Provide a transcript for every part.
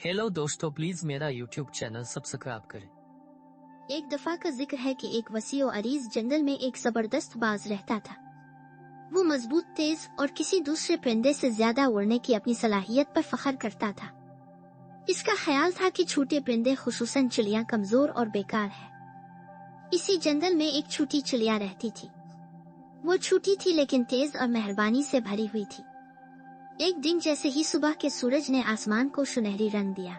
Hello दोस्तों, please मेरा YouTube channel subscribe करें। एक दफा का जिक्र है कि एक वसी और अरीज जंगल में एक जबरदस्त बाज रहता था। वो मजबूत, तेज और किसी दूसरे परिंदे से ज्यादा उड़ने की अपनी सलाहियत पर फख्र करता था। इसका ख्याल था कि छोटे परिंदे, खुसूसन चिड़िया, कमजोर और बेकार है। इसी जंगल में एक छोटी चिड़िया रहती थी। वो छोटी थी लेकिन तेज और मेहरबानी से भरी हुई थी। एक दिन जैसे ही सुबह के सूरज ने आसमान को सुनहरी रंग दिया,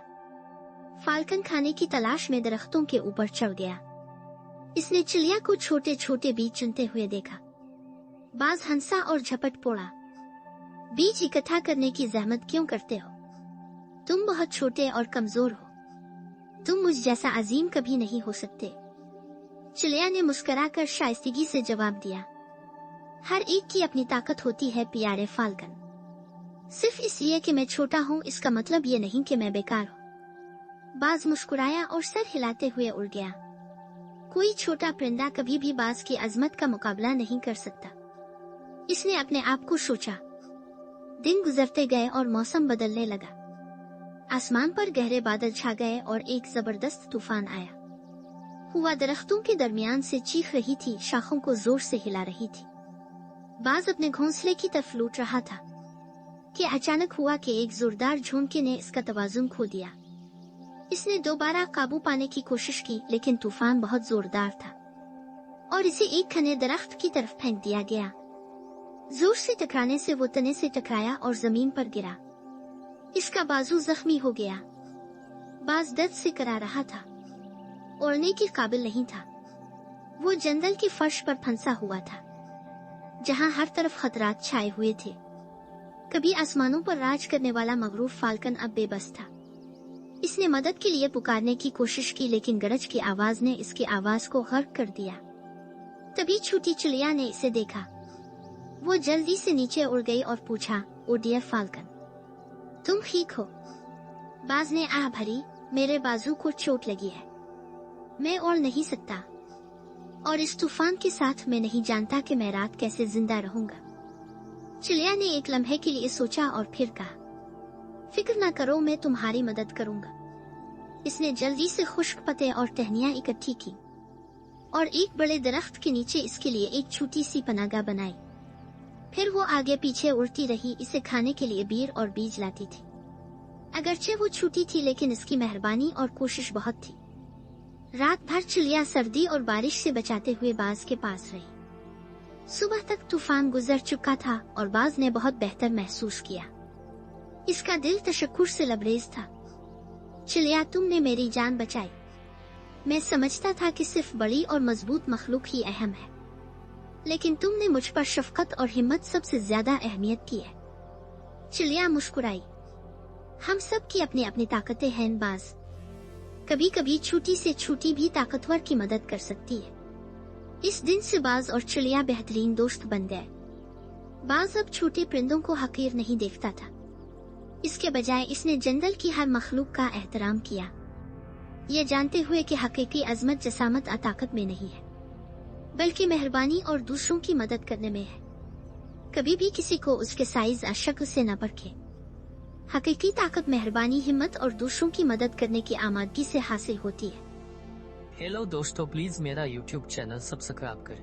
फाल्कन खाने की तलाश में दरख्तों के ऊपर चढ़ गया। इसने चिड़िया को छोटे छोटे बीज चुनते हुए देखा। बाज हंसा और झपट पड़ा। बीज इकट्ठा करने की जहमत क्यों करते हो? तुम बहुत छोटे और कमजोर हो। तुम मुझ जैसा अजीम कभी नहीं हो सकते। चिड़िया ने मुस्कुराकर शाइस्तगी से जवाब दिया, हर एक की अपनी ताकत होती है प्यारे फाल्कन। सिर्फ इसलिए कि मैं छोटा हूँ इसका मतलब ये नहीं कि मैं बेकार हूँ। बाज मुस्कुराया और सर हिलाते हुए उड़ गया। कोई छोटा परिंदा कभी भी बाज की अजमत का मुकाबला नहीं कर सकता। इसने अपने आप को सोचा। दिन गुजरते गए और मौसम बदलने लगा। आसमान पर गहरे बादल छा गए और एक जबरदस्त तूफान आया। हुआ दरख्तों के दरमियान से चीख रही थी, शाखों को जोर से हिला रही थी। बाज अपने घोंसले की तरफ लौट रहा था कि अचानक हुआ कि एक जोरदार झोंके ने इसका तवाजुन खो दिया। इसने दोबारा काबू पाने की कोशिश की लेकिन तूफान बहुत जोरदार था और इसे एक घने दरख्त की तरफ फेंक दिया गया। जोर से टकराने से वो तने से टकराया और जमीन पर गिरा। इसका बाजू जख्मी हो गया। बाज दर्द से करा रहा था, उड़ने के काबिल नहीं था। वो जंगल की फर्श पर फंसा हुआ था जहां हर तरफ खतरात छाए हुए थे। कभी आसमानों पर राज करने वाला मगरूर फाल्कन अब बेबस था। इसने मदद के लिए पुकारने की कोशिश की लेकिन गरज की आवाज ने इसकी आवाज को गर्क कर दिया। तभी छोटी चिड़िया ने इसे देखा। वो जल्दी से नीचे उड़ गई और पूछा, ओ डियर फाल्कन, तुम ठीक हो? बाज ने आह भरी, मेरे बाजू को चोट लगी है, मैं उड़ नहीं सकता और इस तूफान के साथ मैं नहीं जानता कि मैं रात कैसे जिंदा रहूंगा। चिड़िया ने एक लम्हे के लिए सोचा और फिर कहा, फिक्र न करो, मैं तुम्हारी मदद करूंगा। इसने जल्दी से खुश्क पत्ते और टहनियां इकट्ठी की और एक बड़े दरख्त के नीचे इसके लिए एक छोटी सी पनाहगाह बनाई। फिर वो आगे पीछे उड़ती रही, इसे खाने के लिए बीर और बीज लाती थी। अगरचे वो छोटी थी लेकिन इसकी मेहरबानी और कोशिश बहुत थी। रात भर चिड़िया सर्दी और बारिश से बचाते हुए बाज के पास रही। सुबह तक तूफान गुजर चुका था और बाज ने बहुत बेहतर महसूस किया। इसका दिल तशक्कुर से लबरेज था। चिड़िया, तुमने मेरी जान बचाई। मैं समझता था कि सिर्फ बड़ी और मजबूत मखलूक ही अहम है, लेकिन तुमने मुझ पर शफकत और हिम्मत सबसे ज्यादा अहमियत की है। चिड़िया मुस्कुराई। हम सब की अपनी अपनी ताकतें हैं बाज। कभी कभी छोटी से छोटी भी ताकतवर की मदद कर सकती है। इस दिन से बाज और चिड़िया बेहतरीन दोस्त बन गए। बाज अब छोटे परिंदों को हकीर नहीं देखता था। इसके बजाय इसने जंगल की हर मखलूक का एहतराम किया, ये जानते हुए कि हकीकी अजमत जसामत ताकत में नहीं है बल्कि मेहरबानी और दूसरों की मदद करने में है। कभी भी किसी को उसके साइज या शक्ल से न परखें। हकीकी ताकत मेहरबानी, हिम्मत और दूसरों की मदद करने की आमादगी से हासिल होती है। हेलो दोस्तों, प्लीज मेरा यूट्यूब चैनल सब्सक्राइब करें।